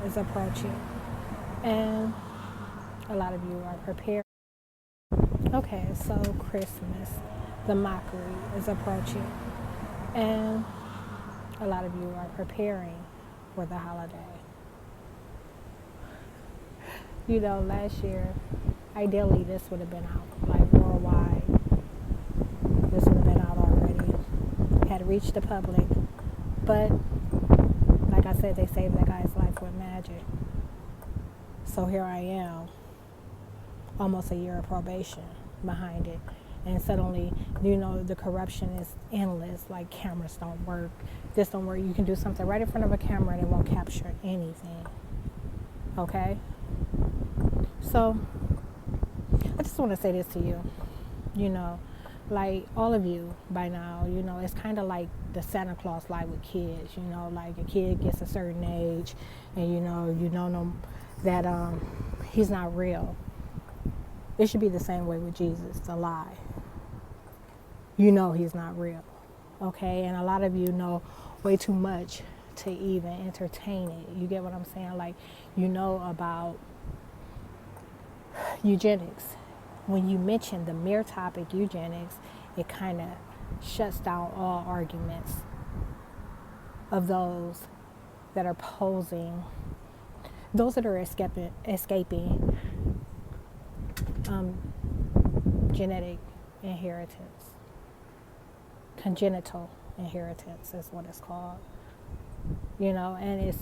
is approaching, and a lot of you are prepared. Okay, so Christmas, the mockery is approaching, and a lot of you are preparing for the holiday. You know, last year, ideally, this would have been out, like worldwide. This would have been out already, had reached the public, but like I said, they saved that guy's life with magic. So here I am, almost a year of probation behind it. And suddenly, you know, the corruption is endless. Like, cameras don't work. This don't work. You can do something right in front of a camera and it won't capture anything. Okay? So, I just want to say this to you. You know, like, all of you by now, you know, it's kind of like the Santa Claus lie with kids. You know, like a kid gets a certain age and, you know that he's not real. It should be the same way with Jesus, the lie. You know he's not real, okay? And a lot of you know way too much to even entertain it. You get what I'm saying? Like, you know about eugenics. When you mention the mere topic eugenics, it kind of shuts down all arguments of those that are posing, those that are escaping genetic inheritance. Congenital inheritance is what it's called. You know, and it's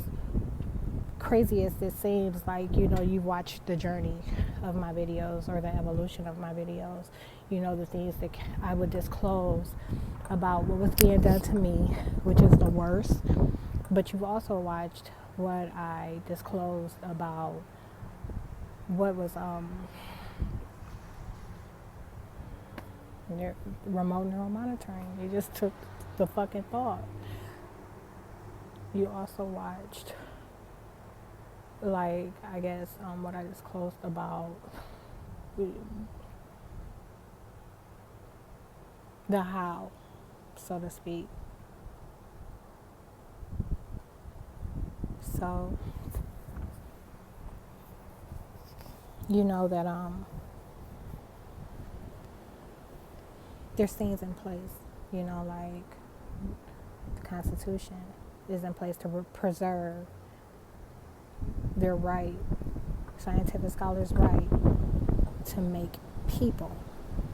crazy as it seems, like, you know, you watch the journey of my videos or the evolution of my videos, you know, the things that I would disclose about what was being done to me, which is the worst. But you've also watched what I disclosed about what was remote neural monitoring. They just took the fucking thought. You also watched, like, I guess what I disclosed about the how, so to speak. So you know that there's things in place, you know, like the Constitution is in place to preserve their right, scientific scholars' right to make people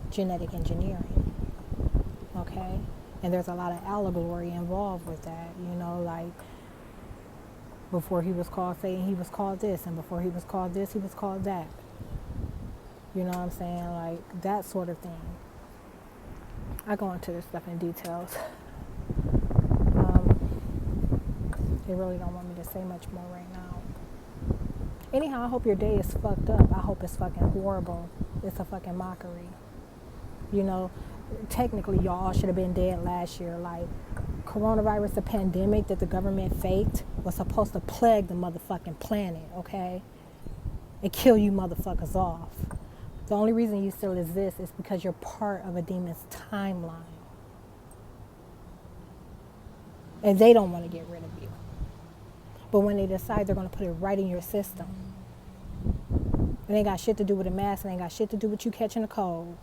genetic engineering, okay? And there's a lot of allegory involved with that, you know, like before he was called Satan, he was called this, and before he was called this, he was called that. You know what I'm saying? Like, that sort of thing. I go into this stuff in details. They really don't want me to say much more right now. Anyhow, I hope your day is fucked up. I hope it's fucking horrible. It's a fucking mockery. You know, technically y'all should have been dead last year. Like, coronavirus, the pandemic that the government faked, was supposed to plague the motherfucking planet, okay? And kill you motherfuckers off. The only reason you still exist is because you're part of a demon's timeline. And they don't want to get rid of you. But when they decide, they're going to put it right in your system. It ain't got shit to do with a mask. It ain't got shit to do with you catching a cold.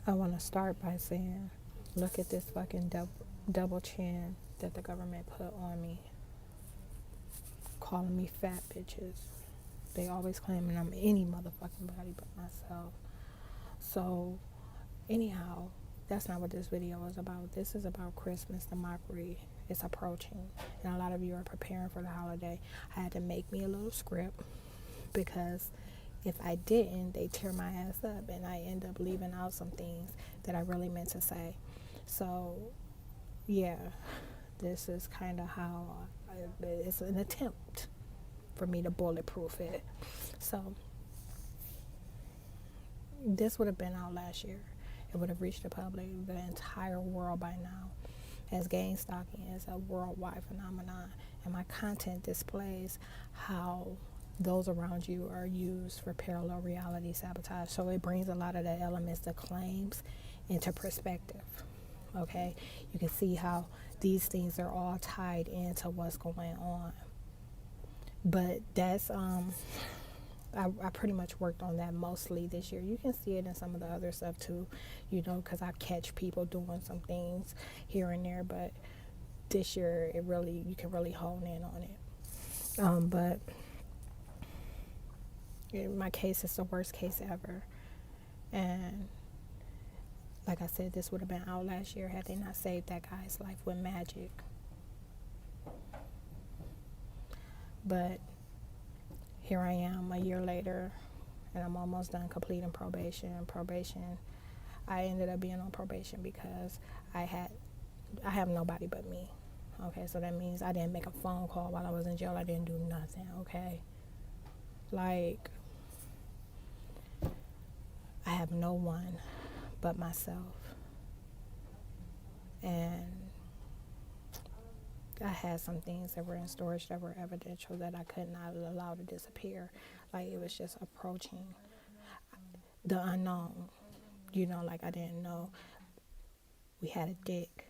I want to start by saying, look at this fucking double chin that the government put on me, calling me fat bitches. They always claiming I'm any motherfucking body but myself. So, anyhow, that's not what this video is about. This is about Christmas, the mockery. It's approaching, and a lot of you are preparing for the holiday. I had to make me a little script because if I didn't, they tear my ass up, and I end up leaving out some things that I really meant to say. So, yeah, this is kind of how it's an attempt for me to bulletproof it. So, this would have been out last year. It would have reached the public, the entire world by now, as gang stalking is a worldwide phenomenon. And my content displays how those around you are used for parallel reality sabotage. So it brings a lot of the elements, the claims, into perspective. Okay? You can see how these things are all tied into what's going on. But that's I pretty much worked on that mostly this year. You can see it in some of the other stuff too, because I catch people doing some things here and there. But this year, you can really hone in on it. But in my case, it's the worst case ever. And like I said, this would have been out last year had they not saved that guy's life with magic. But here I am a year later, and I'm almost done completing probation. I ended up being on probation because I have nobody but me. Okay, so that means I didn't make a phone call while I was in jail. I didn't do nothing, okay? Like, I have no one but myself. And I had some things that were in storage that were evidential that I could not allow to disappear. Like, it was just approaching the unknown. Like I didn't know we had a dick.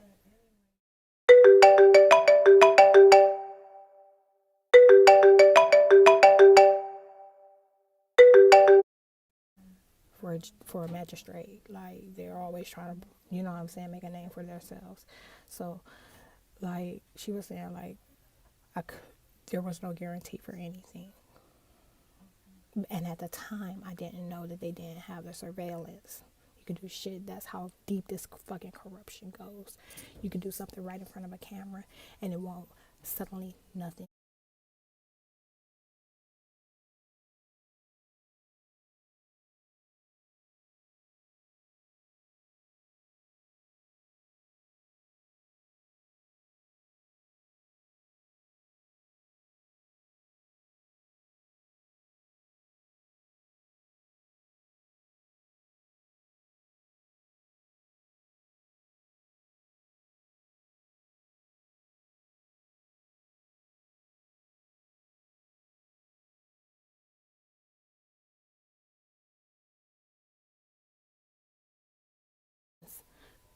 For a magistrate, like they're always trying to, make a name for themselves. So, like she was saying, like there was no guarantee for anything. And at the time, I didn't know that they didn't have the surveillance. You could do shit. That's how deep this fucking corruption goes. You could do something right in front of a camera, and it won't suddenly nothing.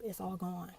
It's all gone.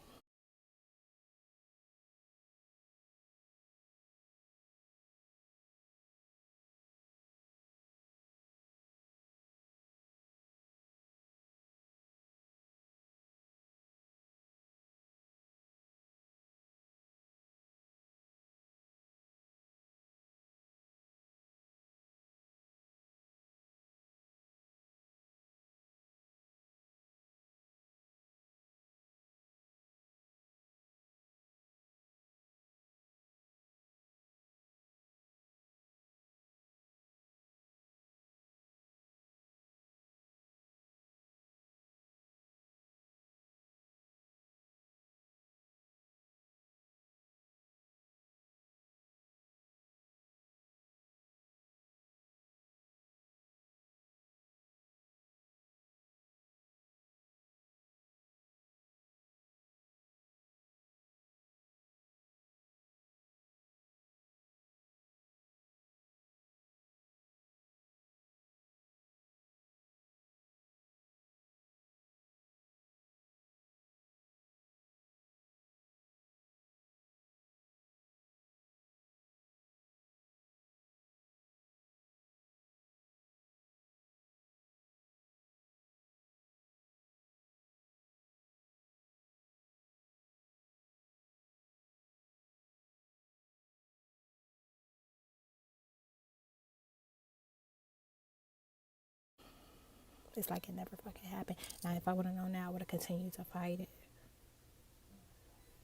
It's like it never fucking happened. Now, if I would have known that, I would have continued to fight it.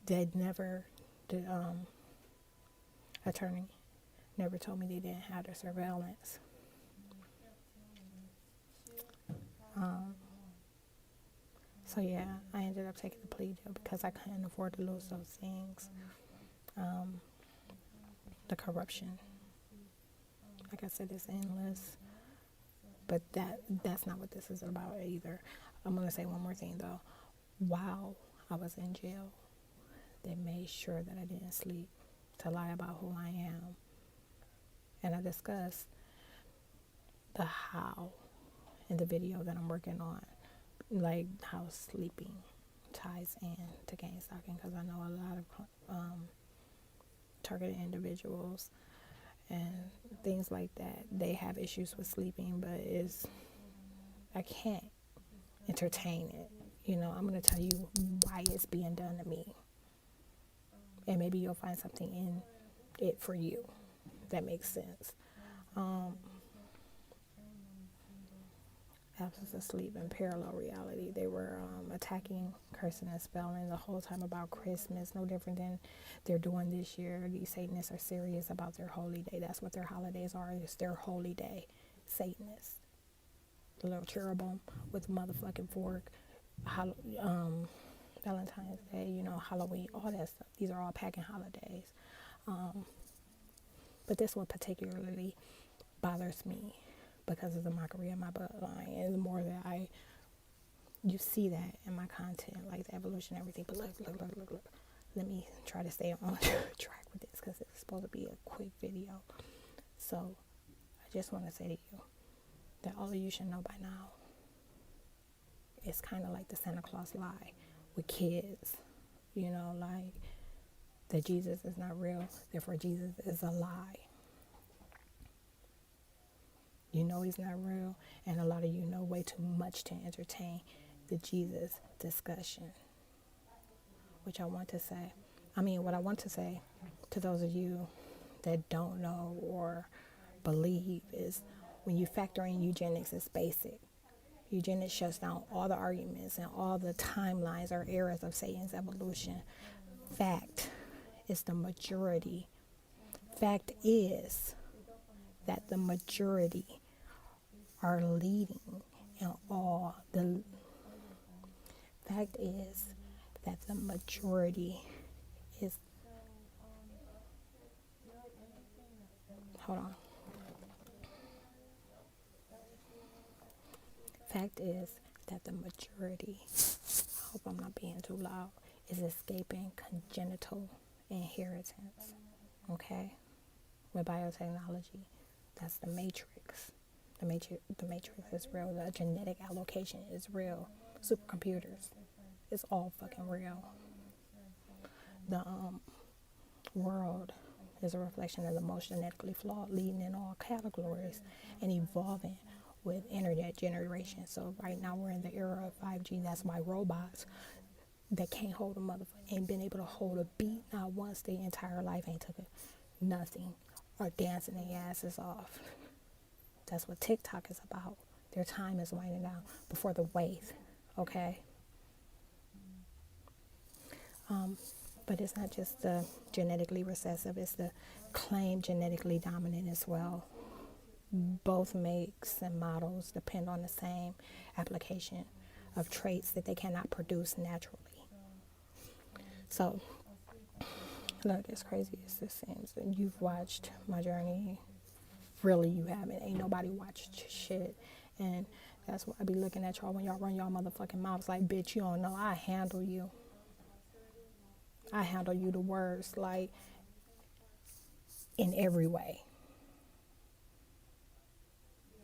They never, the attorney never told me they didn't have the surveillance. So yeah, I ended up taking the plea deal because I couldn't afford to lose those things. The corruption, like I said, is endless. But that's not what this is about either. I'm gonna say one more thing though. While I was in jail, they made sure that I didn't sleep to lie about who I am. And I discussed the how in the video that I'm working on, like how sleeping ties in to gang stalking, because I know a lot of targeted individuals and things like that, they have issues with sleeping, but I can't entertain it. You know, I'm going to tell you why it's being done to me. And maybe you'll find something in it for you that makes sense. Absence of sleep and parallel reality. They were attacking, cursing, and spelling the whole time about Christmas. No different than they're doing this year. These Satanists are serious about their holy day. That's what their holidays are. It's their holy day. Satanists. The little cherubim with a motherfucking fork. Valentine's Day, you know, Halloween, all that stuff. These are all pagan holidays. But this one particularly bothers me because of the mockery of my bloodline, and the more that you see that in my content, like the evolution and everything. But look. Let me try to stay on track with this because it's supposed to be a quick video. So I just want to say to you that all of you should know by now, it's kind of like the Santa Claus lie with kids, you know, like that Jesus is not real, therefore Jesus is a lie. You know he's not real, and a lot of you know way too much to entertain the Jesus discussion. What I want to say to those of you that don't know or believe is, when you factor in eugenics, it's basic. Eugenics shuts down all the arguments and all the timelines or eras of Satan's evolution. Fact is the majority. Fact is that the majority are leading in all the fact is that the majority is hold on. Fact is that the majority, I hope I'm not being too loud, is escaping congenital inheritance. Okay? With biotechnology, that's the matrix. The matrix is real. The genetic allocation is real. Supercomputers, it's all fucking real. The world is a reflection of the most genetically flawed, leading in all categories and evolving with internet generation. So right now we're in the era of 5G. That's why robots that can't hold a motherfucker, ain't been able to hold a beat not once their entire life, ain't took nothing, or dancing their asses off. That's what TikTok is about. Their time is winding down before the wave, okay? But it's not just the genetically recessive, it's the claimed genetically dominant as well. Both makes and models depend on the same application of traits that they cannot produce naturally. So, look, as crazy as this seems, and you've watched my journey. Really, you haven't. Ain't nobody watched shit. And that's why I be looking at y'all when y'all run y'all motherfucking mouths like, bitch, you don't know. I handle you. I handle you the worst, like, in every way.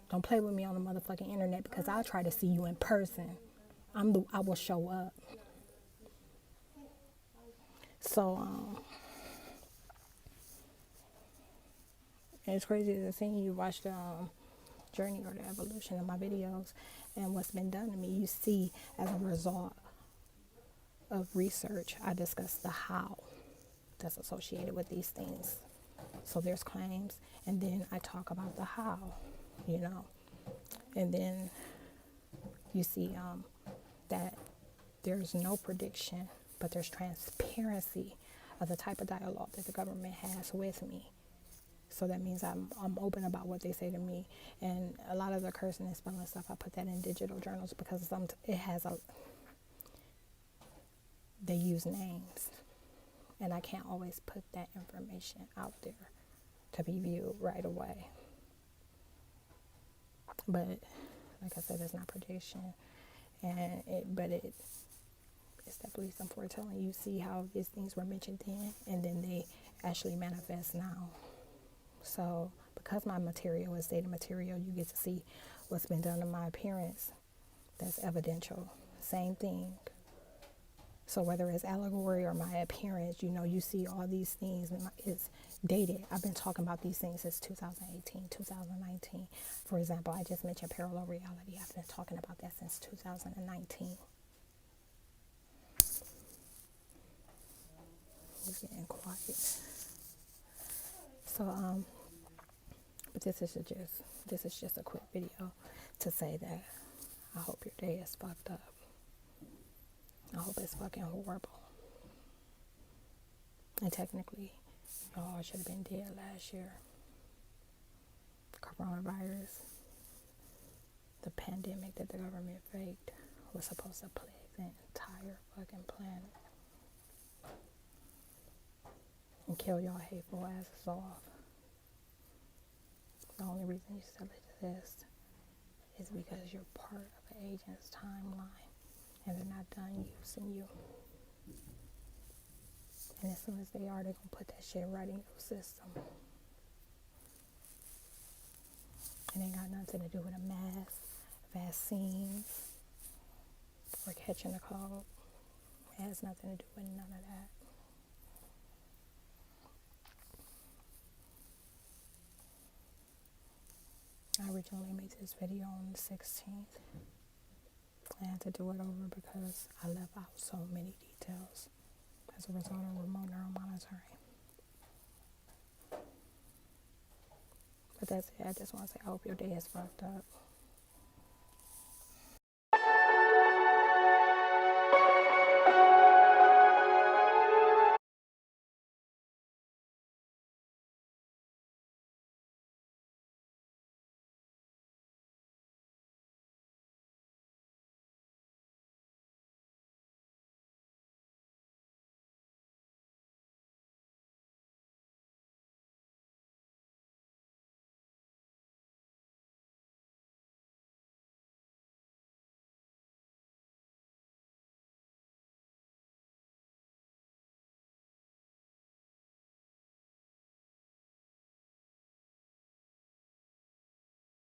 Don't play with me on the motherfucking internet because I'll try to see you in person. I will show up. So, and it's crazy to see you watch the journey or the evolution of my videos and what's been done to me. You see, as a result of research, I discuss the how that's associated with these things. So there's claims, and then I talk about the how, you know, and then you see that there's no prediction, but there's transparency of the type of dialogue that the government has with me. So that means I'm open about what they say to me. And a lot of the cursing and spelling stuff, I put that in digital journals because they use names. And I can't always put that information out there to be viewed right away. But like I said, it's not prediction. But it's definitely some foretelling. You see how these things were mentioned then, and then they actually manifest now. So because my material is data material, you get to see what's been done to my appearance. That's evidential. Same thing. So whether it's allegory or my appearance, you see all these things. And it's dated. I've been talking about these things since 2018, 2019. For example, I just mentioned parallel reality. I've been talking about that since 2019. It's getting quiet. So, but this is just a quick video to say that I hope your day is fucked up. I hope it's fucking horrible. And technically, y'all should have been dead last year. Coronavirus, the pandemic that the government faked, was supposed to plague the entire fucking planet and kill y'all hateful asses off. The only reason you still exist is because you're part of an agent's timeline and they're not done using you. And as soon as they are, they're going to put that shit right in your system. It ain't got nothing to do with a mask, vaccines, or catching a cold. It has nothing to do with none of that. I originally made this video on the 16th. I had to do it over because I left out so many details as a result of remote neural monitoring. But that's it. I just want to say I hope your day is fucked up.